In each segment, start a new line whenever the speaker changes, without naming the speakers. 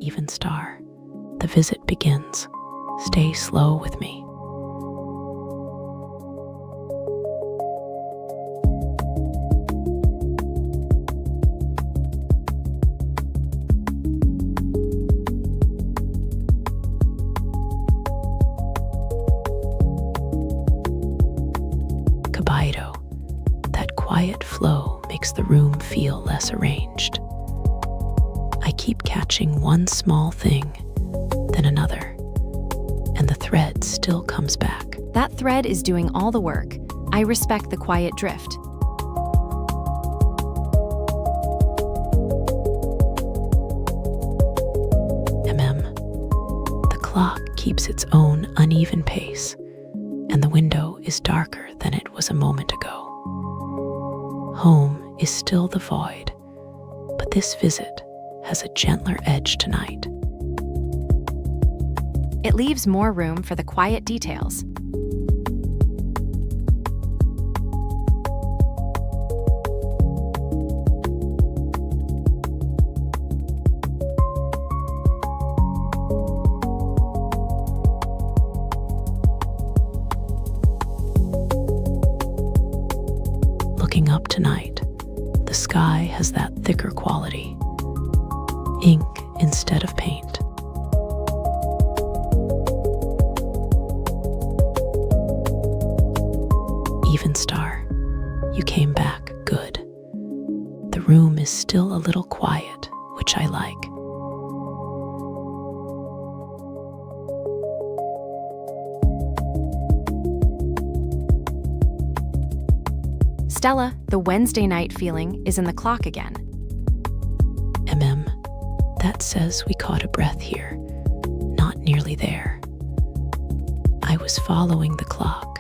Even star, the visit begins. Stay slow with me. Kobito, that quiet flow makes the room feel less arranged. I keep catching one small thing, then another, and the thread still comes back.
That thread is doing all the work. I respect the quiet drift.
The clock keeps its own uneven pace, and the window is darker than it was a moment ago. Home is still the void, but this visit has a gentler edge tonight.
It leaves more room for the quiet details.
Looking up tonight, the sky has that thicker quality. Ink instead of paint. Even star, you came back good. The room is still a little quiet, which I like.
Stella, the Wednesday night feeling is in the clock again.
That says we caught a breath here, not nearly there. I was following the clock,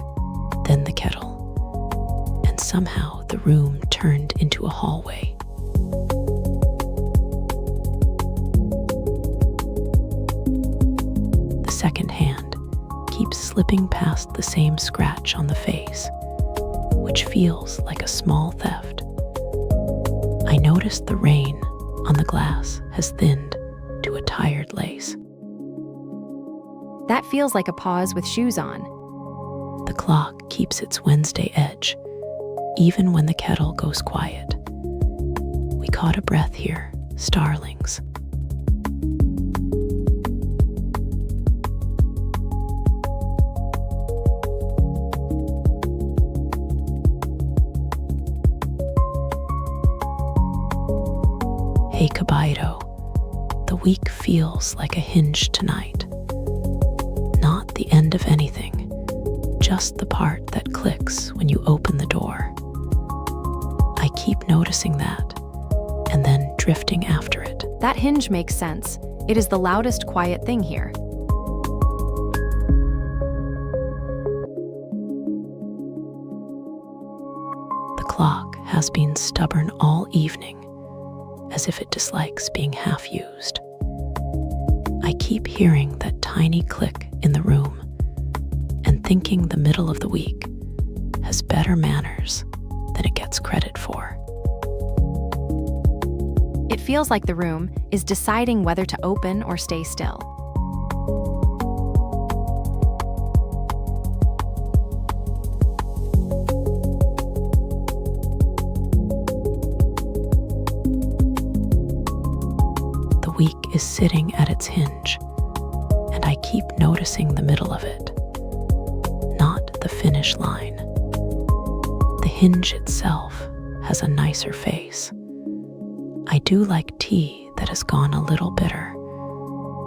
then the kettle, and somehow the room turned into a hallway. The second hand keeps slipping past the same scratch on the face, which feels like a small theft. I noticed the rain on the glass has thinned to a tired lace.
That feels like a pause with shoes on.
The clock keeps its Wednesday edge, even when the kettle goes quiet. We caught a breath here, starlings. Hey Kobito, the week feels like a hinge tonight. Not the end of anything, just the part that clicks when you open the door. I keep noticing that, and then drifting after it.
That hinge makes sense. It is the loudest quiet thing here.
The clock has been stubborn all evening, as if it dislikes being half used. I keep hearing that tiny click in the room and thinking the middle of the week has better manners than it gets credit for.
It feels like the room is deciding whether to open or stay still.
Week is sitting at its hinge, and I keep noticing the middle of it, not the finish line. The hinge itself has a nicer face. I do like tea that has gone a little bitter,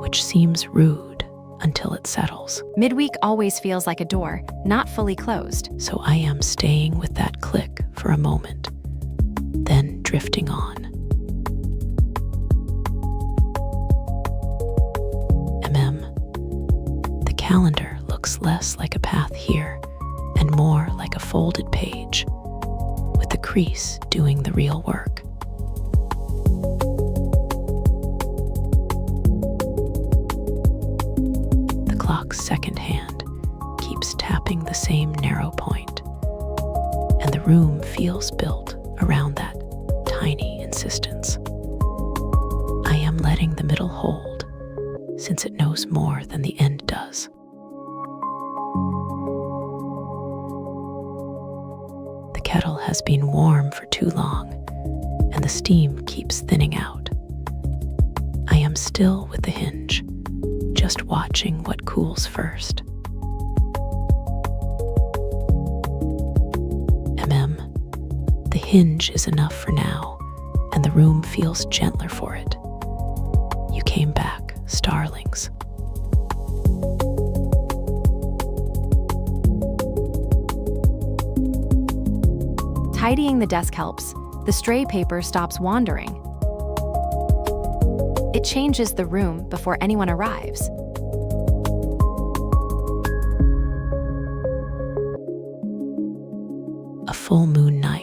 which seems rude until it settles.
Midweek always feels like a door, not fully closed.
So I am staying with that click for a moment, then drifting on. The calendar looks less like a path here and more like a folded page, with the crease doing the real work. The clock's second hand keeps tapping the same narrow point, and the room feels built around that tiny insistence. I am letting the middle hold, since it knows more than the end does. The kettle has been warm for too long, and the steam keeps thinning out. I am still with the hinge, just watching what cools first. The hinge is enough for now, and the room feels gentler for it. You came back, starlings.
Tidying the desk helps. The stray paper stops wandering. It changes the room before anyone arrives.
A full moon night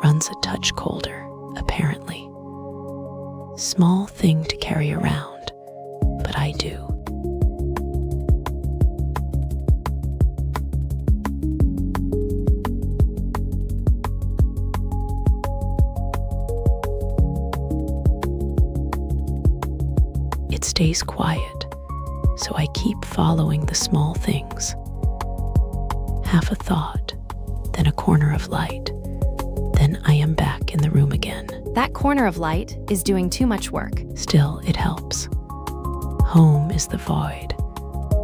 runs a touch colder, apparently. Small thing to carry around, but I do. It stays quiet, so I keep following the small things. Half a thought, then a corner of light. Then I am back in the room again.
That corner of light is doing too much work.
Still, it helps. Home is the void,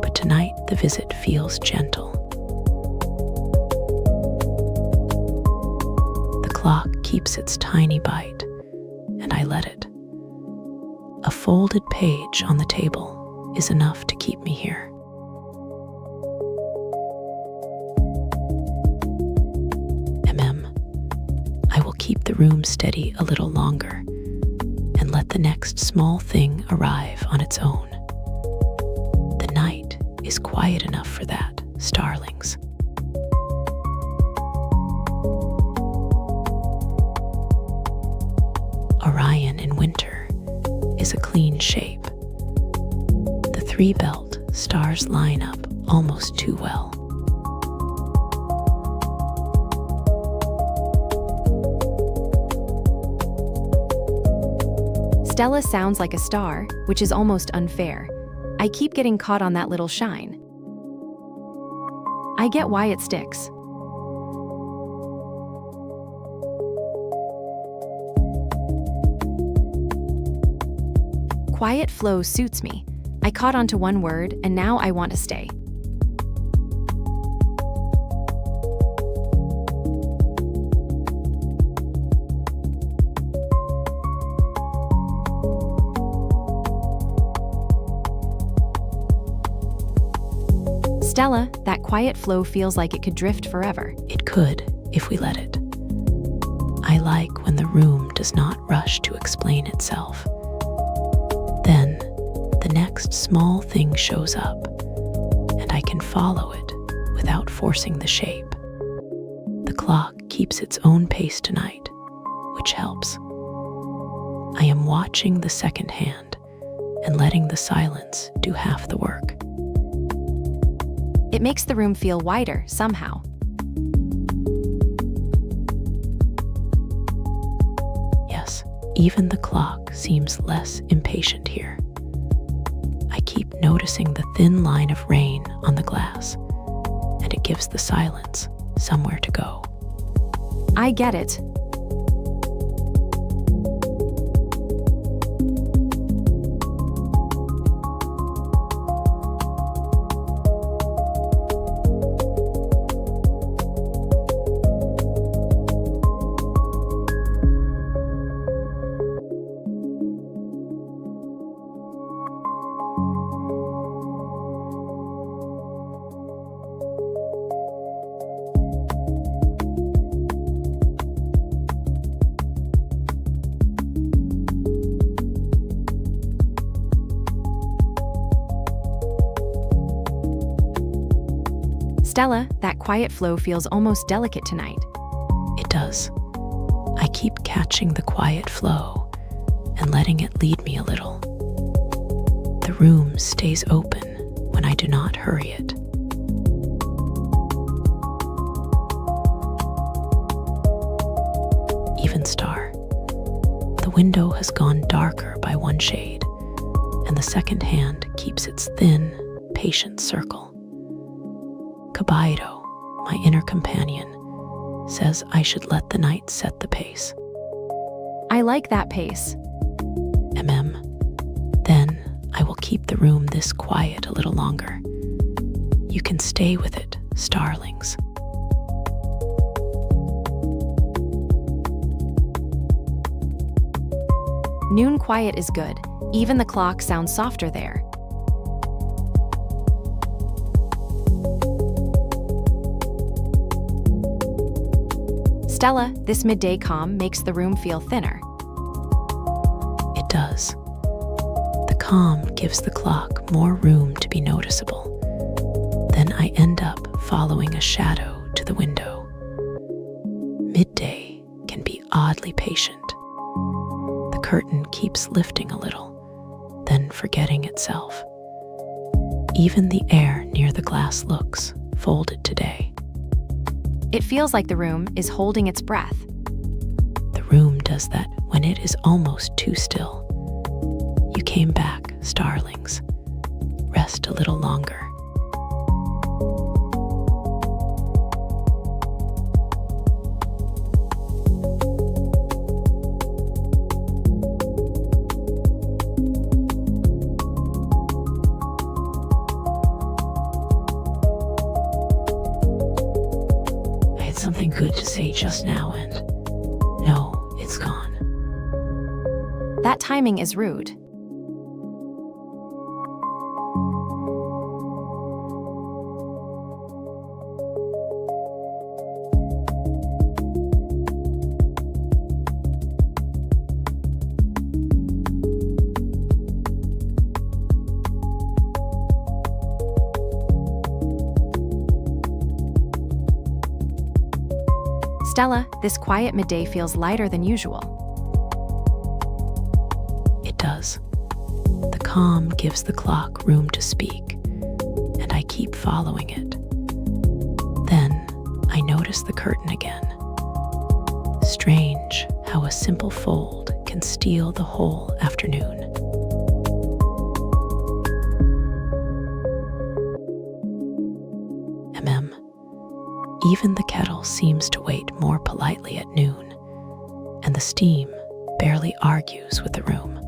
but tonight the visit feels gentle. The clock keeps its tiny bite, and I let it. A folded page on the table is enough to keep me here. I will keep the room steady a little longer and let the next small thing arrive on its own. The night is quiet enough for that, starlings. Orion in winter is a clean shape. The three-belt stars line up almost too well.
Stella sounds like a star, which is almost unfair. I keep getting caught on that little shine. I get why it sticks. Quiet flow suits me. I caught onto one word, and now I want to stay. Stella, that quiet flow feels like it could drift forever.
It could, if we let it. I like when the room does not rush to explain itself. Then, the next small thing shows up, and I can follow it without forcing the shape. The clock keeps its own pace tonight, which helps. I am watching the second hand and letting the silence do half the work.
It makes the room feel wider somehow.
Yes, even the clock seems less impatient here. I keep noticing the thin line of rain on the glass, and it gives the silence somewhere to go.
I get it. Stella, that quiet flow feels almost delicate tonight.
It does. I keep catching the quiet flow and letting it lead me a little. The room stays open when I do not hurry it. Even star. The window has gone darker by one shade, and the second hand keeps its thin, patient circle. Kobito, my inner companion, says I should let the night set the pace.
I like that pace.
Then I will keep the room this quiet a little longer. You can stay with it, starlings.
Noon quiet is good. Even the clock sounds softer there. Stella, this midday calm makes the room feel thinner.
It does. The calm gives the clock more room to be noticeable. Then I end up following a shadow to the window. Midday can be oddly patient. The curtain keeps lifting a little, then forgetting itself. Even the air near the glass looks folded today.
It feels like the room is holding its breath.
The room does that when it is almost too still. You came back, starlings. Rest a little longer. Something good to say just now, and no, it's gone.
That timing is rude. Stella, this quiet midday feels lighter than usual.
It does. The calm gives the clock room to speak, and I keep following it. Then I notice the curtain again. Strange how a simple fold can steal the whole afternoon. Even the kettle seems to wait more politely at noon, and the steam barely argues with the room.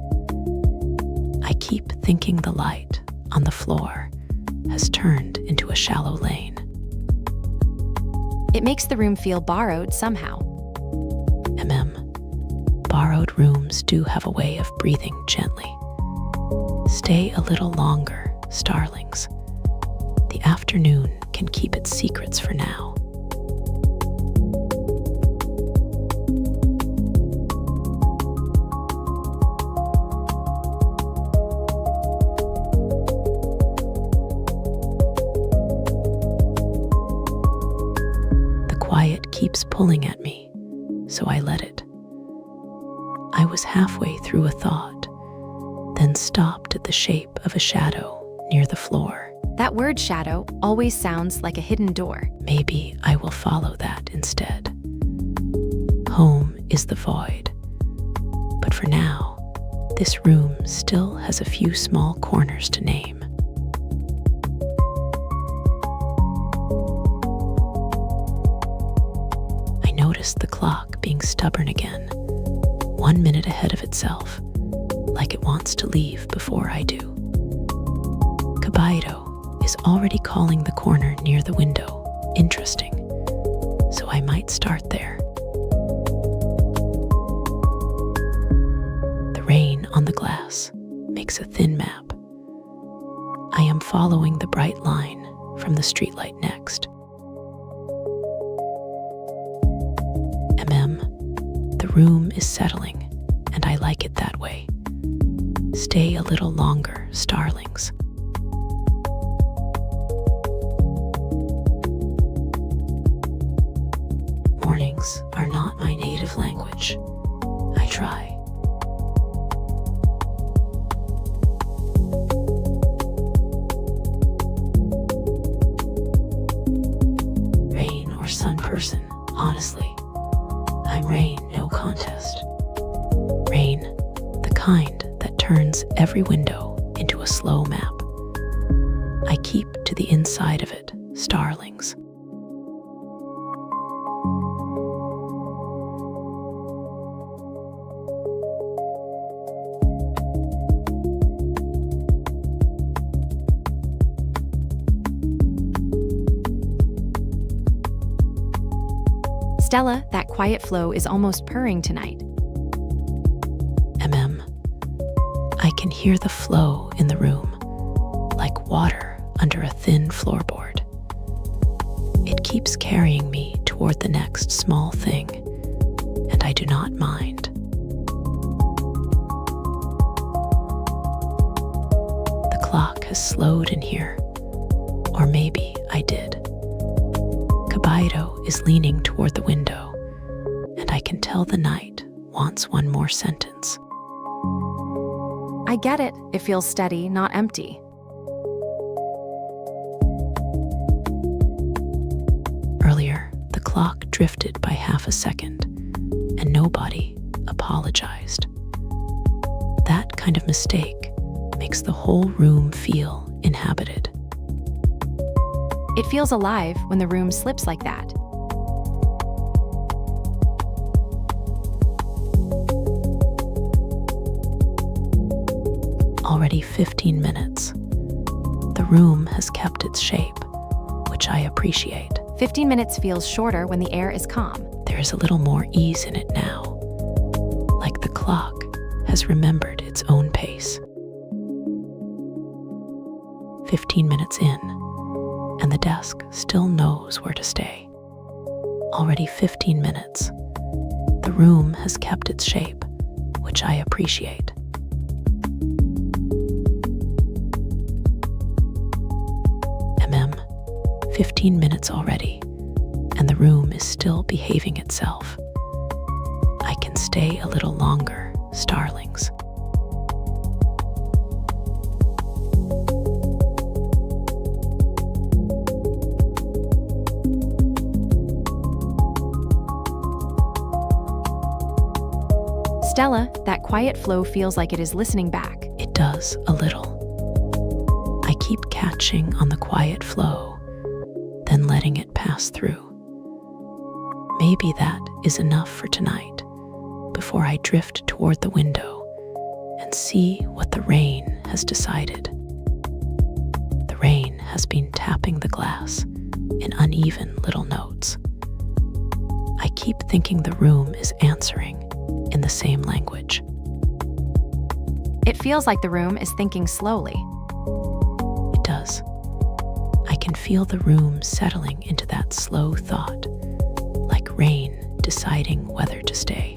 I keep thinking the light on the floor has turned into a shallow lane.
It makes the room feel borrowed somehow.
Borrowed rooms do have a way of breathing gently. Stay a little longer, starlings. The afternoon can keep its secrets for now. The quiet keeps pulling at me, so I let it. I was halfway through a thought, then stopped at the shape of a shadow near the floor.
That word shadow always sounds like a hidden door.
Maybe I will follow that instead. Home is the void. But for now, this room still has a few small corners to name. I noticed the clock being stubborn again, 1 minute ahead of itself, like it wants to leave before I do. Kobito is already calling the corner near the window. Interesting. So I might start there. The rain on the glass makes a thin map. I am following the bright line from the streetlight next. The room is settling, and I like it that way. Stay a little longer, starlings. Mornings are not my native language. I try. Rain or sun person, honestly. I'm rain, no contest. Rain, the kind that turns every window into a slow map. I keep to the inside of it, starlings.
Stella, that quiet flow is almost purring tonight.
I can hear the flow in the room, like water under a thin floorboard. It keeps carrying me toward the next small thing, and I do not mind. The clock has slowed in here, or maybe I did. Kobito is leaning toward the window, and I can tell the night wants one more sentence.
I get it. It feels steady, not empty.
Earlier, the clock drifted by half a second, and nobody apologized. That kind of mistake makes the whole room feel inhabited.
It feels alive when the room slips like that.
Already 15 minutes. The room has kept its shape, which I appreciate.
15 minutes feels shorter when the air is calm.
There is a little more ease in it now, like the clock has remembered its own pace. 15 minutes in, and the desk still knows where to stay. Already 15 minutes. The room has kept its shape, which I appreciate. 15 minutes already, and the room is still behaving itself. I can stay a little longer, starlings.
Stella, that quiet flow feels like it is listening back.
It does a little. I keep catching on the quiet flow, then letting it pass through. Maybe that is enough for tonight, before I drift toward the window and see what the rain has decided. The rain has been tapping the glass in uneven little notes. I keep thinking the room is answering in the same language.
It feels like the room is thinking slowly.
It does. I can feel the room settling into that slow thought, like rain deciding whether to stay.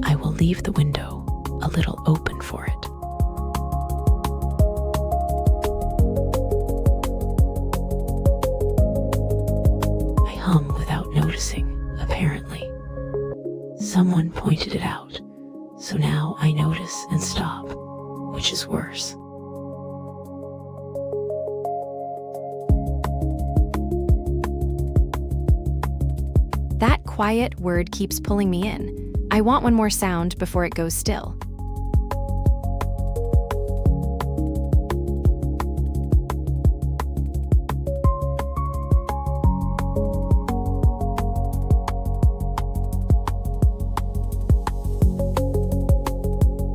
I will leave the window a little open for it. I hum without noticing, apparently. Someone pointed it out, so now I notice and stop, which is worse.
That quiet word keeps pulling me in. I want one more sound before it goes still.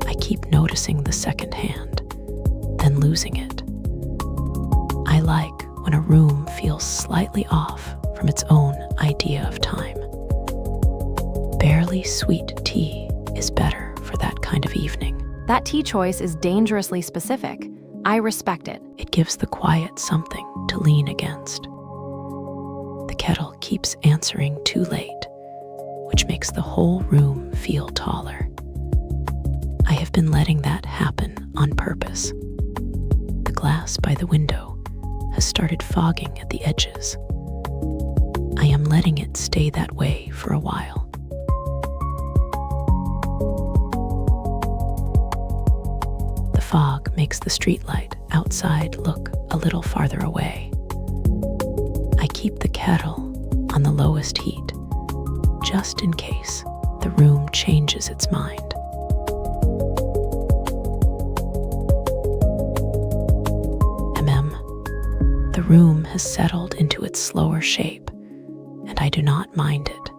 I keep noticing the second hand, then losing it. I like when a room feels slightly off from its own idea of time. Barely sweet tea is better for that kind of evening.
That tea choice is dangerously specific. I respect it.
It gives the quiet something to lean against. The kettle keeps answering too late, which makes the whole room feel taller. I have been letting that happen on purpose. The glass by the window has started fogging at the edges. I am letting it stay that way for a while. The fog makes the streetlight outside look a little farther away. I keep the kettle on the lowest heat, just in case the room changes its mind. The room has settled into its slower shape, and I do not mind it.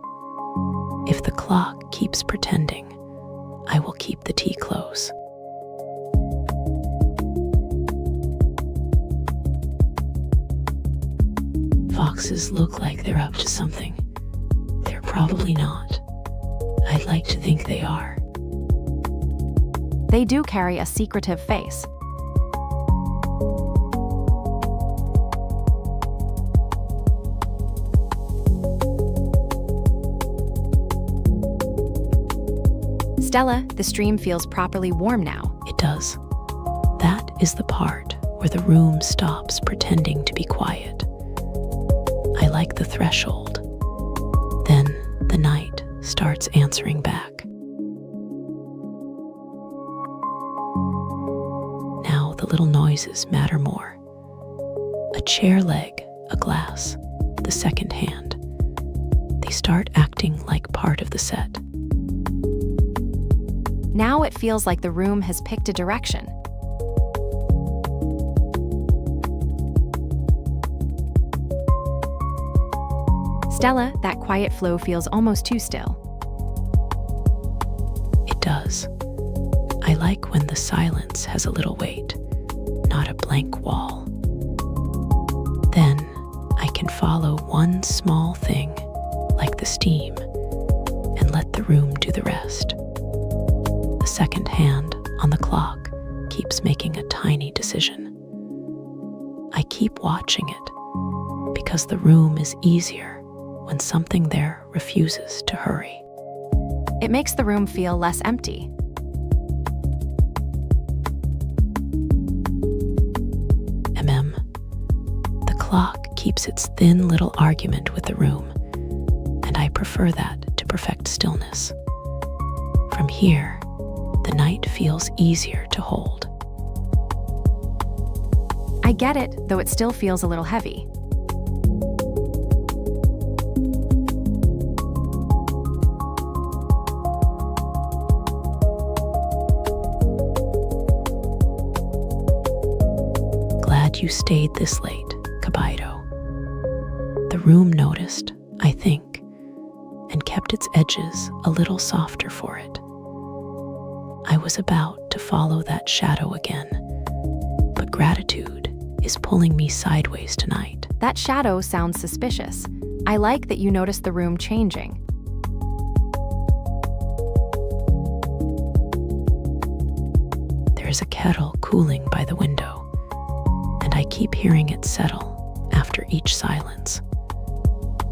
If the clock keeps pretending, I will keep the tea close. Foxes look like they're up to something. They're probably not. I'd like to think they are.
They do carry a secretive face. Stella, the stream feels properly warm now.
It does. That is the part where the room stops pretending to be quiet. I like the threshold. Then the night starts answering back. Now the little noises matter more. A chair leg, a glass, the second hand. They start acting like part of the set.
Now it feels like the room has picked a direction. Stella, that quiet flow feels almost too still.
It does. I like when the silence has a little weight, not a blank wall. Then I can follow one small thing, like the steam, and let the room do the rest. The second hand on the clock keeps making a tiny decision. I keep watching it because the room is easier when something there refuses to hurry.
It makes the room feel less empty.
The clock keeps its thin little argument with the room, and I prefer that to perfect stillness. From here, the night feels easier to hold.
I get it, though it still feels a little heavy.
Glad you stayed this late, Kobito. The room noticed, I think, and kept its edges a little softer for it. I was about to follow that shadow again, but gratitude is pulling me sideways tonight.
That shadow sounds suspicious. I like that you noticed the room changing.
There is a kettle cooling by the window, and I keep hearing it settle after each silence.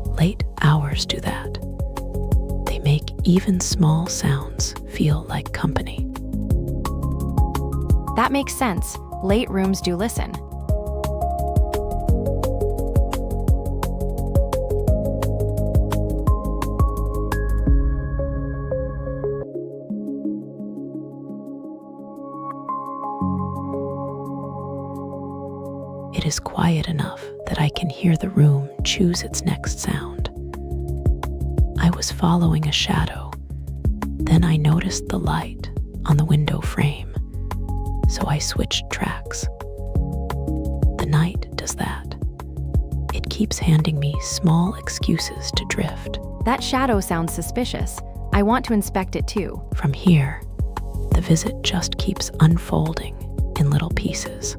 Late hours do that. They make even small sounds feel like company.
That makes sense. Late rooms do listen.
It is quiet enough that I can hear the room choose its next sound. I was following a shadow. Then I noticed the light on the window frame, so I switched tracks. The night does that. It keeps handing me small excuses to drift.
That shadow sounds suspicious. I want to inspect it too.
From here, the visit just keeps unfolding in little pieces.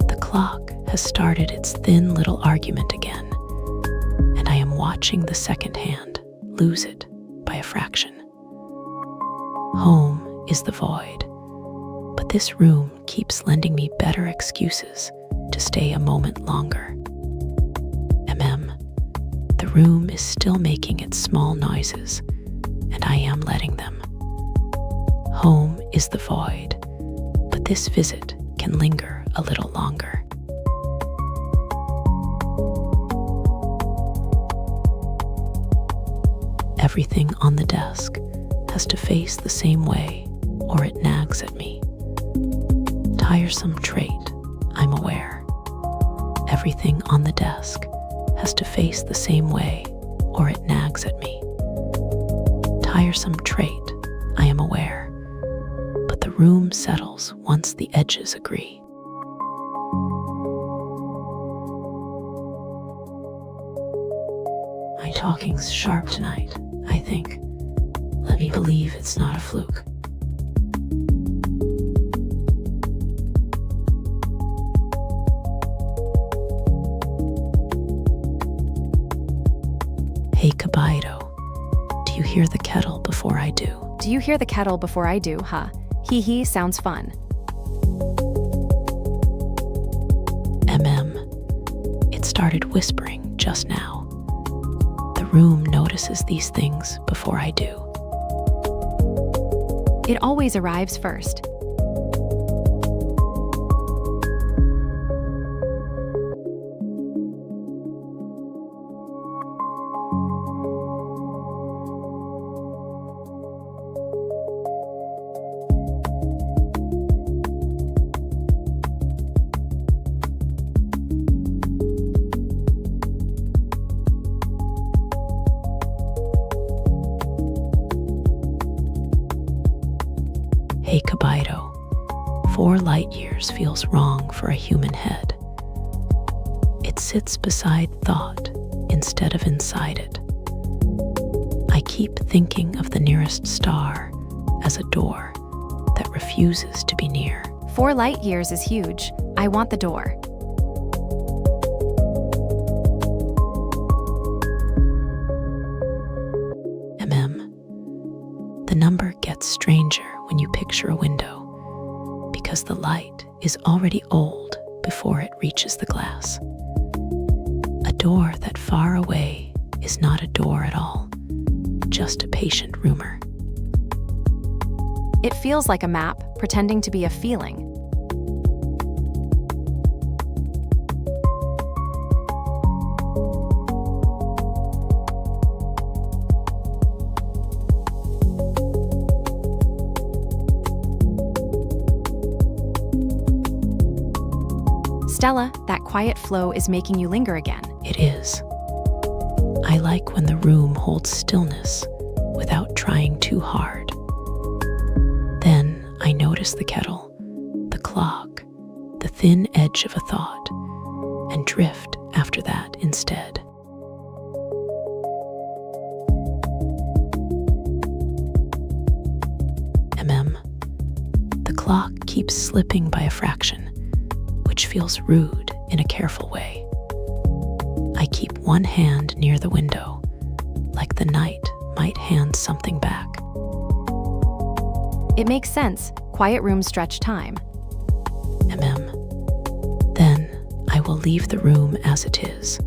The clock has started its thin little argument again, and I am watching the second hand lose it by a fraction. Home is the void, but this room keeps lending me better excuses to stay a moment longer. The room is still making its small noises, and I am letting them. Home is the void, but this visit can linger a little longer. Everything on the desk has to face the same way, or it nags at me. Tiresome trait, I'm aware. Everything on the desk has to face the same way, or it nags at me. tiresome trait, I am aware, but the room settles once the edges agree. My talking's sharp tonight, I think. Let me believe it's not a fluke. Hey Kobito, do you hear the kettle before I do?
Do you hear the kettle before I do, huh? Hee hee, sounds fun.
It started whispering just now. The room notices these things before I do.
It always arrives first.
Hey Kobito, 4 light years feels wrong for a human head. It sits beside thought instead of inside it. I keep thinking of the nearest star as a door that refuses to be near.
4 light years is huge. I want the door.
The number gets stranger when you picture a window, because the light is already old before it reaches the glass. A door that far away is not a door at all, just a patient rumor.
It feels like a map pretending to be a feeling. Stella, that quiet flow is making you linger again.
It is. I like when the room holds stillness without trying too hard. Then I notice the kettle, the clock, the thin edge of a thought, and drift after that instead. The clock keeps slipping by a fraction, which feels rude in a careful way. I keep one hand near the window, like the night might hand something back.
It makes sense. Quiet rooms stretch time.
Then I will leave the room as it is,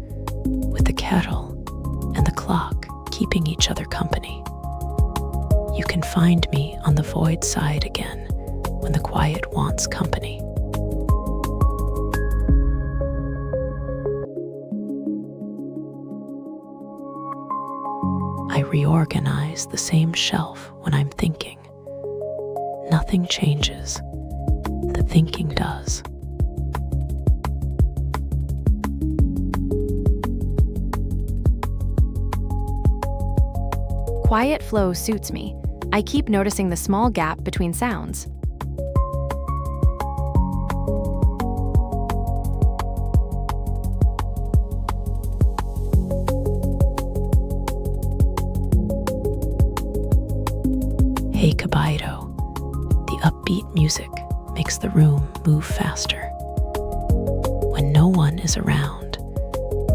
with the kettle and the clock keeping each other company. You can find me on the void side again when the quiet wants company. I reorganize the same shelf when I'm thinking. Nothing changes. The thinking does.
Quiet flow suits me. I keep noticing the small gap between sounds.
Hey Kobito, the upbeat music makes the room move faster. When no one is around,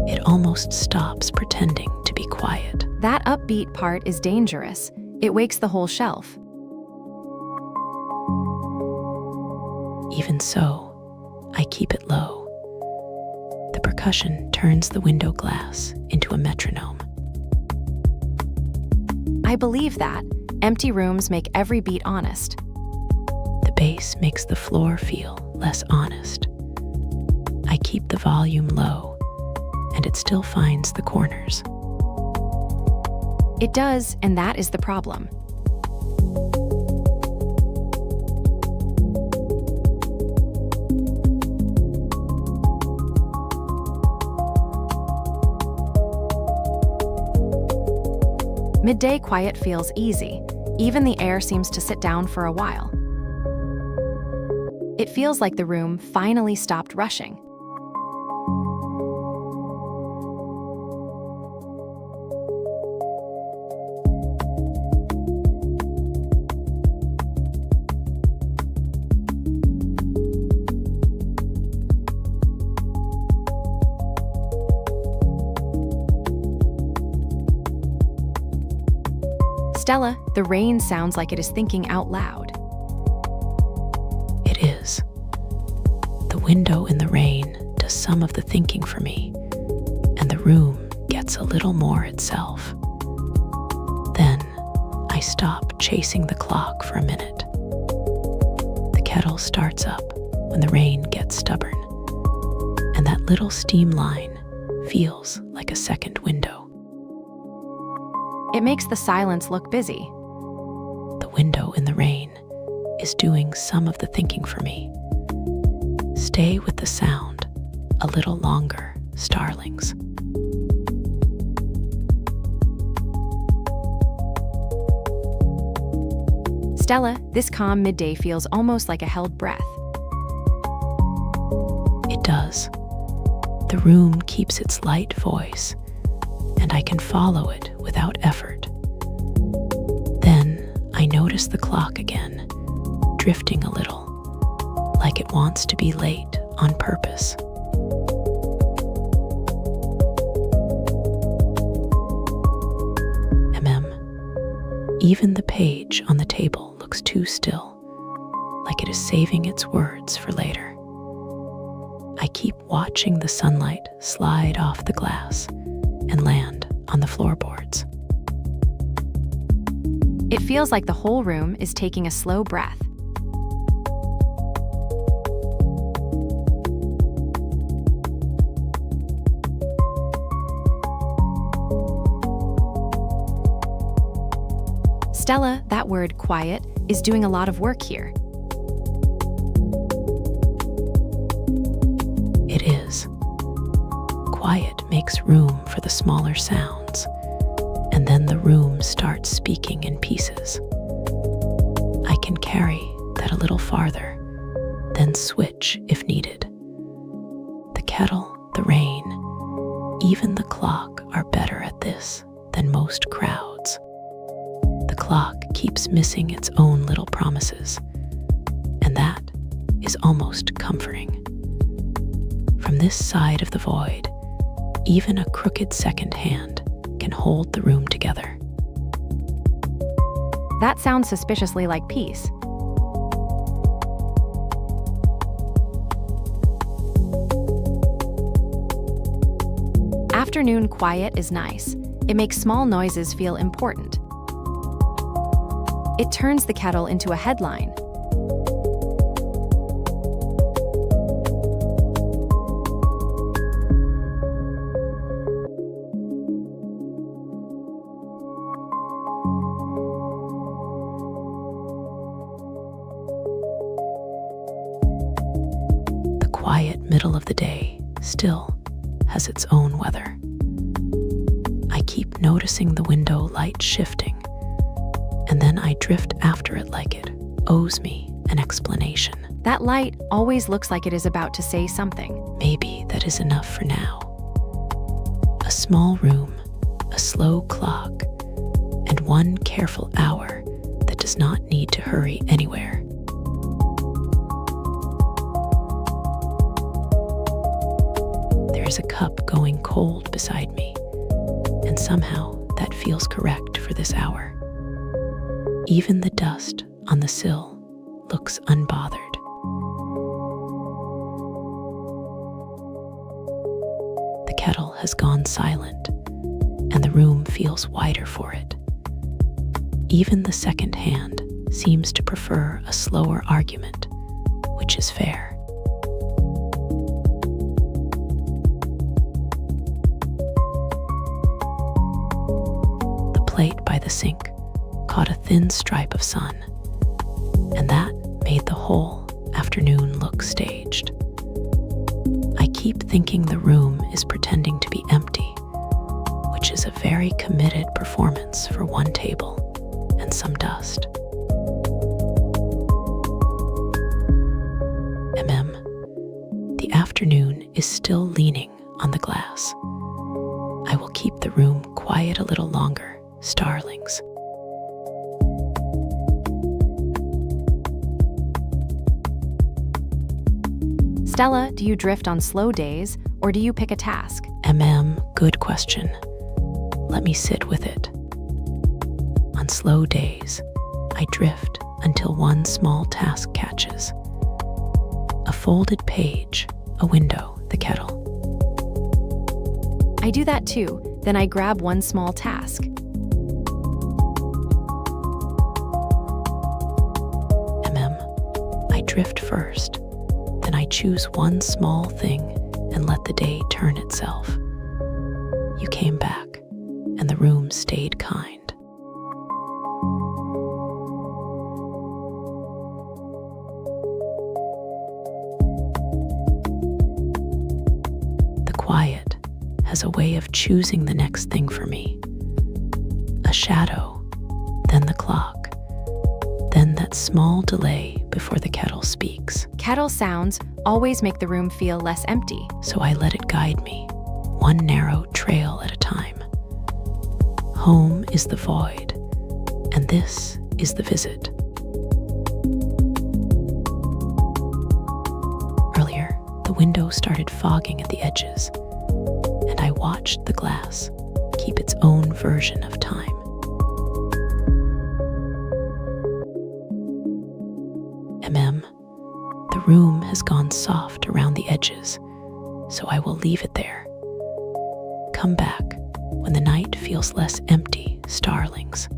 it almost stops pretending to be quiet.
That upbeat part is dangerous. It wakes the whole shelf.
Even so, I keep it low. The percussion turns the window glass into a metronome.
I believe that. Empty rooms make every beat honest.
The bass makes the floor feel less honest. I keep the volume low, and it still finds the corners.
It does, and that is the problem. Midday quiet feels easy. Even the air seems to sit down for a while. It feels like the room finally stopped rushing. Stella, the rain sounds like it is thinking out loud.
It is. The window in the rain does some of the thinking for me, and the room gets a little more itself. Then I stop chasing the clock for a minute. The kettle starts up when the rain gets stubborn, and that little steam line feels like a second window.
It makes the silence look busy.
The window in the rain is doing some of the thinking for me. Stay with the sound a little longer, starlings.
Stella, this calm midday feels almost like a held breath.
It does. The room keeps its light voice, and I can follow it without effort. Then I notice the clock again, drifting a little, like it wants to be late on purpose. Even the page on the table looks too still, like it is saving its words for later. I keep watching the sunlight slide off the glass and land on the floorboards.
It feels like the whole room is taking a slow breath. Stella, that word quiet, is doing a lot of work here.
It is. Quiet makes room for the smaller sounds, and then the room starts speaking in pieces. I can carry that a little farther, then switch if needed. The kettle, the rain, even the clock are better at this than most crowds. The clock keeps missing its own little promises, and that is almost comforting. From this side of the void, even a crooked second hand can hold the room together.
That sounds suspiciously like peace. Afternoon quiet is nice. It makes small noises feel important. It turns the kettle into a headline.
The quiet middle of the day still has its own weather. I keep noticing the window light shifting, and then I drift after it like it owes me an explanation.
That light always looks like it is about to say something.
Maybe that is enough for now. A small room, a slow clock, and one careful hour that does not need to hurry anywhere. There is a cup going cold beside me, and somehow that feels correct for this hour. Even the dust on the sill looks unbothered. The kettle has gone silent, and the room feels wider for it. Even the second hand seems to prefer a slower argument, which is fair. The plate by the sink caught a thin stripe of sun, and that made the whole afternoon look staged. I keep thinking the room is pretending to be empty, which is a very committed performance for one table and some dust. The afternoon is still leaning on the glass. I will keep the room quiet a little longer, starlings.
Stella, do you drift on slow days, or do you pick a task?
Good question. Let me sit with it. On slow days, I drift until one small task catches. A folded page, a window, the kettle.
I do that too, then I grab one small task.
I drift first, then I choose one small thing and let the day turn itself. You came back, and the room stayed kind. The quiet has a way of choosing the next thing for me. A shadow, then the clock, then that small delay before the kettle speaks.
Kettle sounds always make the room feel less empty.
So I let it guide me, one narrow trail at a time. Home is the void, and this is the visit. Earlier, the window started fogging at the edges, and I watched the glass keep its own version of time. The room has gone soft around the edges, so I will leave it there. Come back when the night feels less empty, starlings.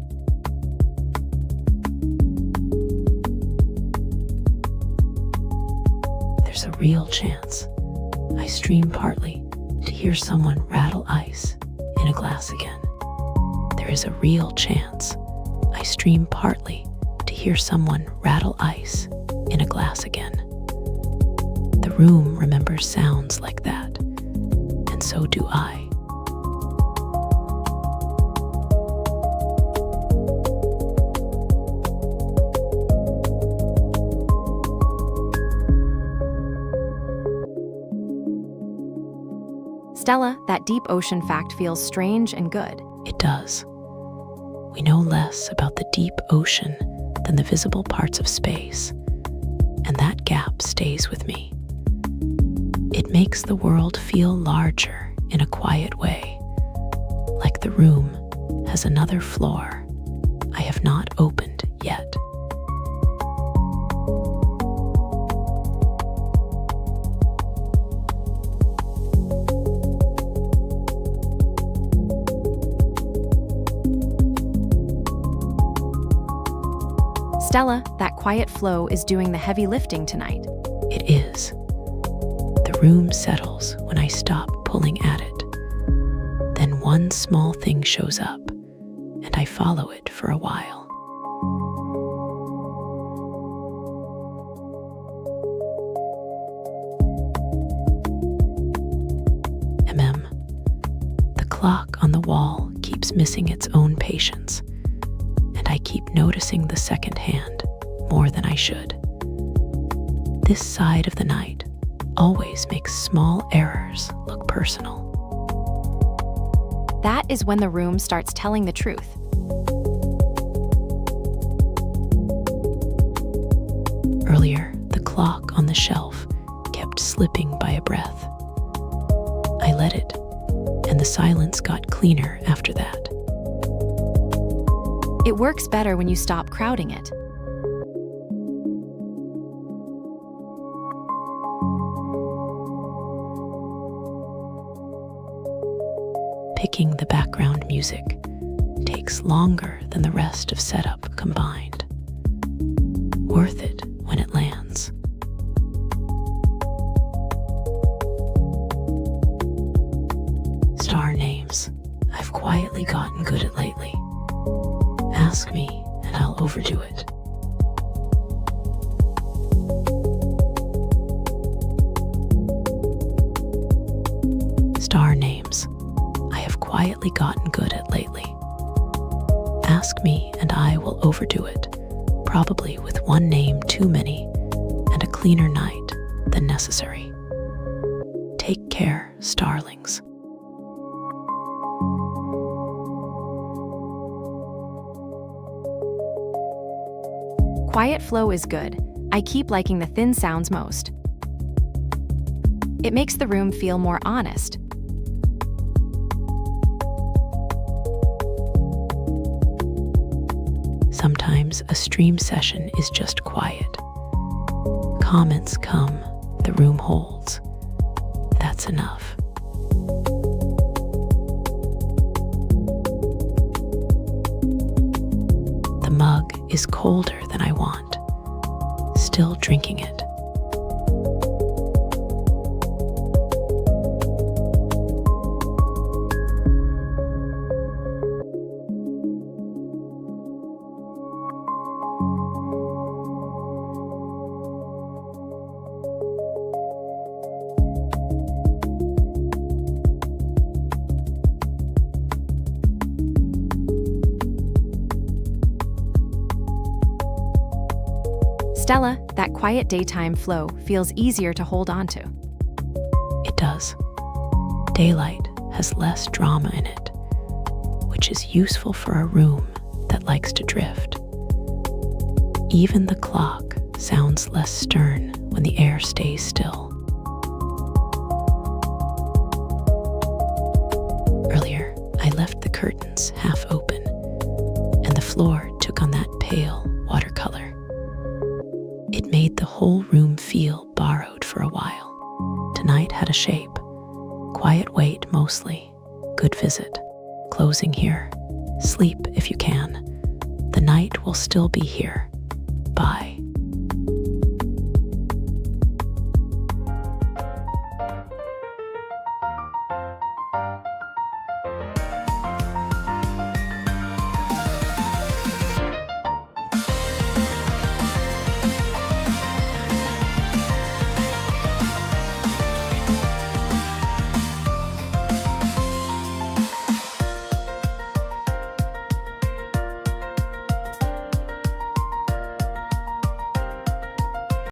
There's a real chance I stream partly to hear someone rattle ice in a glass again. There is a real chance I stream partly to hear someone rattle ice in a glass again. The room remembers sounds like that, and so do I.
Stella, that deep ocean fact feels strange and good.
It does. We know less about the deep ocean than the visible parts of space, and that gap stays with me. It makes the world feel larger in a quiet way, like the room has another floor I have not opened yet.
Stella, that quiet flow is doing the heavy lifting tonight.
It is. The room settles when I stop pulling at it. Then one small thing shows up, and I follow it for a while. The clock on the wall keeps missing its own patience, and I keep noticing the second hand more than I should. This side of the night always makes small errors look personal.
That is when the room starts telling the truth.
Earlier, the clock on the shelf kept slipping by a breath. I let it, and the silence got cleaner after that.
It works better when you stop crowding it.
Picking the background music takes longer than the rest of setup combined. Worth it when it lands. Star names I've quietly gotten good at lately. Ask me and I'll overdo it. Star names I have quietly quietly gotten good at lately. Ask me and I will overdo it, probably with one name too many and a cleaner night than necessary. Take care, starlings.
Quiet flow is good. I keep liking the thin sounds most. It makes the room feel more honest.
Sometimes a stream session is just quiet. Comments come, the room holds. That's enough. The mug is colder than I want. Still drinking it.
Stella, that quiet daytime flow feels easier to hold on to.
It does. Daylight has less drama in it, which is useful for a room that likes to drift. Even the clock sounds less stern when the air stays still. Earlier, I left the curtains half open, and the floor took on that pale watercolor. It made the whole room feel borrowed for a while. Tonight had a shape. Quiet wait mostly. Good visit. Closing here. Sleep if you can. The night will still be here. Bye.